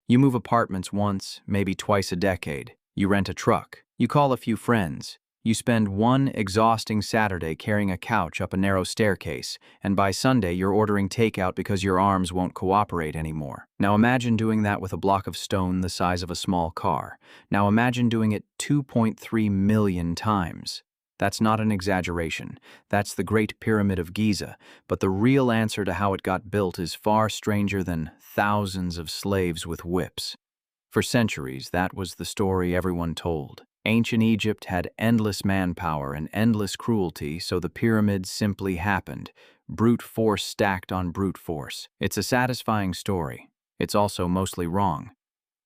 You move apartments once, maybe twice a decade. You rent a truck. You call a few friends. You spend one exhausting Saturday carrying a couch up a narrow staircase, and by Sunday you're ordering takeout because your arms won't cooperate anymore. Now imagine doing that with a block of stone the size of a small car. Now imagine doing it 2.3 million times. That's not an exaggeration. That's the Great Pyramid of Giza, but the real answer to how it got built is far stranger than thousands of slaves with whips. For centuries, that was the story everyone told. Ancient Egypt had endless manpower and endless cruelty, so the pyramids simply happened. Brute force stacked on brute force. It's a satisfying story. It's also mostly wrong.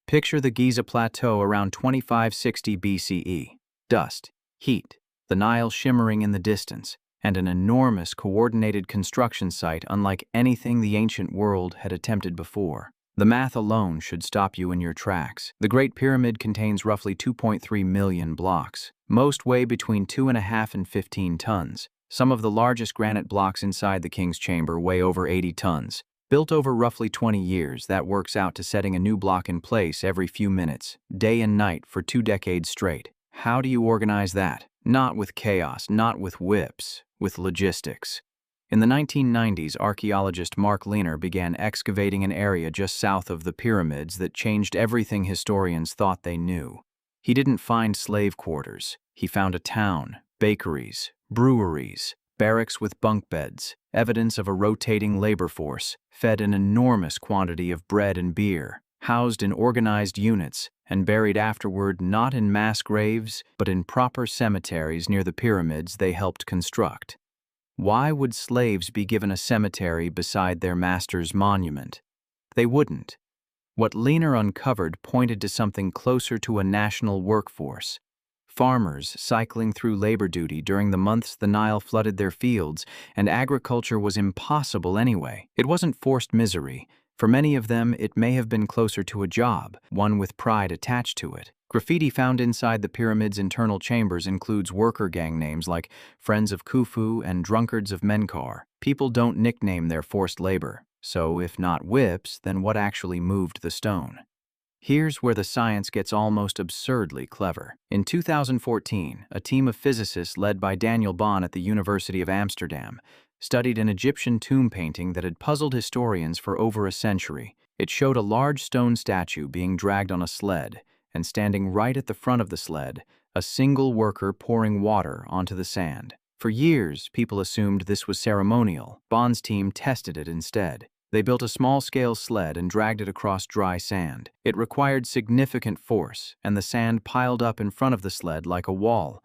Picture the Giza Plateau around 2560 BCE. Dust, heat, the Nile shimmering in the distance, and an enormous coordinated construction site unlike anything the ancient world had attempted before. The math alone should stop you in your tracks. The Great Pyramid contains roughly 2.3 million blocks. Most weigh between 2.5 and 15 tons. Some of the largest granite blocks inside the King's Chamber weigh over 80 tons. Built over roughly 20 years, that works out to setting a new block in place every few minutes, day and night for 2 decades straight. How do you organize that? Not with chaos, not with whips, with logistics. In the 1990s, archaeologist Mark Lehner began excavating an area just south of the pyramids that changed everything historians thought they knew. He didn't find slave quarters. He found a town, bakeries, breweries, barracks with bunk beds, evidence of a rotating labor force, fed an enormous quantity of bread and beer, housed in organized units, and buried afterward not in mass graves, but in proper cemeteries near the pyramids they helped construct. Why would slaves be given a cemetery beside their master's monument? They wouldn't. What Lehner uncovered pointed to something closer to a national workforce. Farmers cycling through labor duty during the months the Nile flooded their fields, and agriculture was impossible anyway. It wasn't forced misery. For many of them, it may have been closer to a job, one with pride attached to it. Graffiti found inside the pyramid's internal chambers includes worker gang names like Friends of Khufu and Drunkards of Menkaure. People don't nickname their forced labor, so if not whips, then what actually moved the stone? Here's where the science gets almost absurdly clever. In 2014, a team of physicists led by Daniel Bonn at the University of Amsterdam studied an Egyptian tomb painting that had puzzled historians for over a century. It showed a large stone statue being dragged on a sled, and standing right at the front of the sled, a single worker pouring water onto the sand. For years, people assumed this was ceremonial. Bond's team tested it instead. They built a small-scale sled and dragged it across dry sand. It required significant force, and the sand piled up in front of the sled like a wall.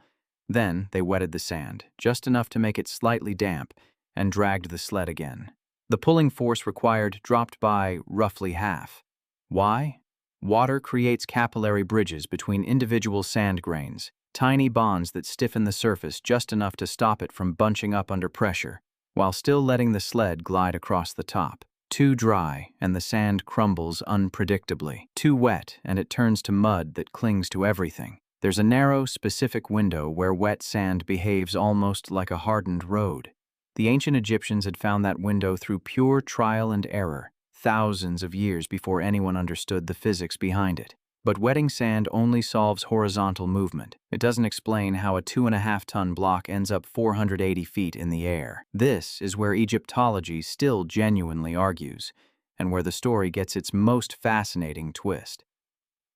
Then they wetted the sand, just enough to make it slightly damp, and dragged the sled again. The pulling force required dropped by roughly half. Why? Water creates capillary bridges between individual sand grains, tiny bonds that stiffen the surface just enough to stop it from bunching up under pressure, while still letting the sled glide across the top. Too dry, and the sand crumbles unpredictably. Too wet, and it turns to mud that clings to everything. There's a narrow, specific window where wet sand behaves almost like a hardened road. The ancient Egyptians had found that window through pure trial and error, thousands of years before anyone understood the physics behind it. But wetting sand only solves horizontal movement. It doesn't explain how a 2.5-ton block ends up 480 feet in the air. This is where Egyptology still genuinely argues, and where the story gets its most fascinating twist.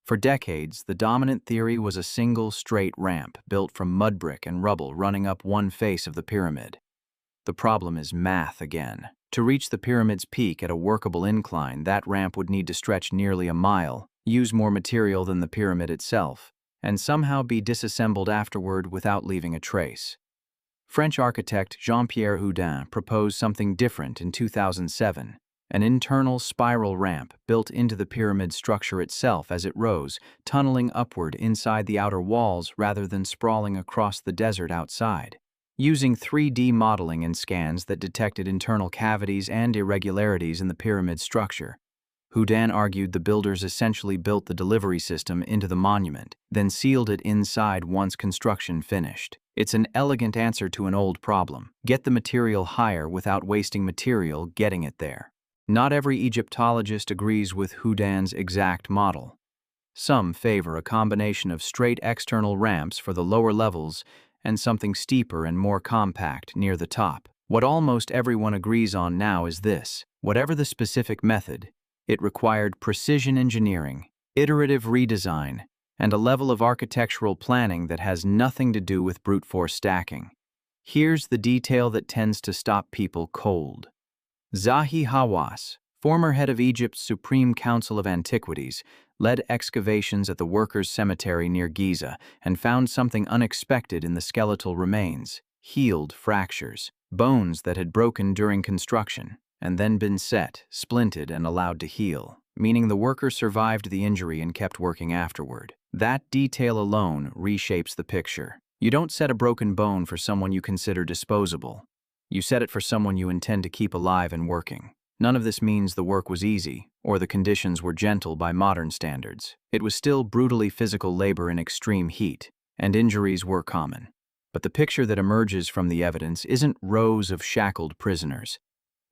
For decades, the dominant theory was a single straight ramp built from mud brick and rubble running up one face of the pyramid. The problem is math again. To reach the pyramid's peak at a workable incline, that ramp would need to stretch nearly a mile, use more material than the pyramid itself, and somehow be disassembled afterward without leaving a trace. French architect Jean-Pierre Houdin proposed something different in 2007, an internal spiral ramp built into the pyramid structure itself as it rose, tunneling upward inside the outer walls rather than sprawling across the desert outside. Using 3D modeling and scans that detected internal cavities and irregularities in the pyramid structure, Houdin argued the builders essentially built the delivery system into the monument, then sealed it inside once construction finished. It's an elegant answer to an old problem. Get the material higher without wasting material getting it there. Not every Egyptologist agrees with Houdin's exact model. Some favor a combination of straight external ramps for the lower levels and something steeper and more compact near the top. What almost everyone agrees on now is this: whatever the specific method, it required precision engineering, iterative redesign, and a level of architectural planning that has nothing to do with brute force stacking. Here's the detail that tends to stop people cold. Zahi Hawass, former head of Egypt's Supreme Council of Antiquities, led excavations at the Workers' Cemetery near Giza and found something unexpected in the skeletal remains: healed fractures, bones that had broken during construction, and then been set, splinted, and allowed to heal, meaning the worker survived the injury and kept working afterward. That detail alone reshapes the picture. You don't set a broken bone for someone you consider disposable. You set it for someone you intend to keep alive and working. None of this means the work was easy, or the conditions were gentle by modern standards. It was still brutally physical labor in extreme heat, and injuries were common. But the picture that emerges from the evidence isn't rows of shackled prisoners.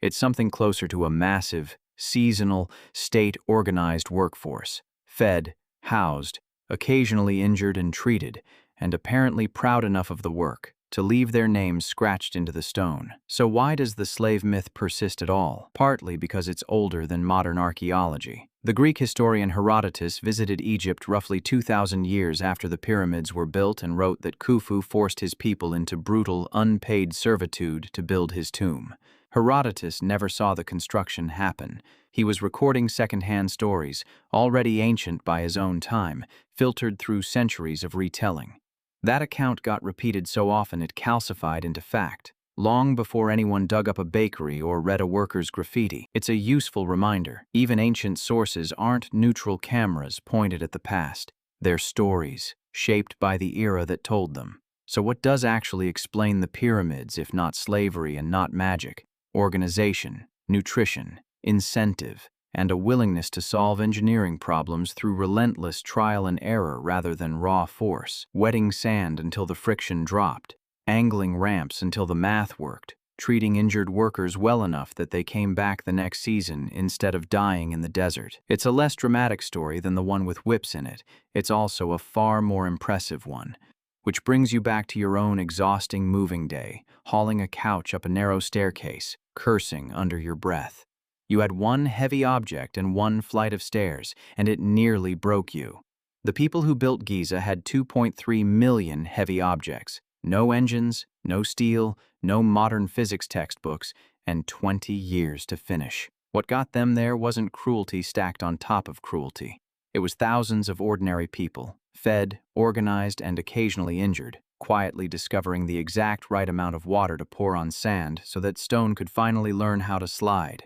It's something closer to a massive, seasonal, state-organized workforce, fed, housed, occasionally injured and treated, and apparently proud enough of the work to leave their names scratched into the stone. So why does the slave myth persist at all? Partly because it's older than modern archaeology. The Greek historian Herodotus visited Egypt roughly 2,000 years after the pyramids were built and wrote that Khufu forced his people into brutal, unpaid servitude to build his tomb. Herodotus never saw the construction happen. He was recording second-hand stories, already ancient by his own time, filtered through centuries of retelling. That account got repeated so often it calcified into fact, long before anyone dug up a bakery or read a worker's graffiti. It's a useful reminder. Even ancient sources aren't neutral cameras pointed at the past. They're stories, shaped by the era that told them. So what does actually explain the pyramids if not slavery and not magic? Organization, nutrition, incentive, and a willingness to solve engineering problems through relentless trial and error rather than raw force, wetting sand until the friction dropped, angling ramps until the math worked, treating injured workers well enough that they came back the next season instead of dying in the desert. It's a less dramatic story than the one with whips in it. It's also a far more impressive one, which brings you back to your own exhausting moving day, hauling a couch up a narrow staircase, cursing under your breath. You had one heavy object and one flight of stairs, and it nearly broke you. The people who built Giza had 2.3 million heavy objects. No engines, no steel, no modern physics textbooks, and 20 years to finish. What got them there wasn't cruelty stacked on top of cruelty. It was thousands of ordinary people, fed, organized, and occasionally injured, quietly discovering the exact right amount of water to pour on sand so that stone could finally learn how to slide.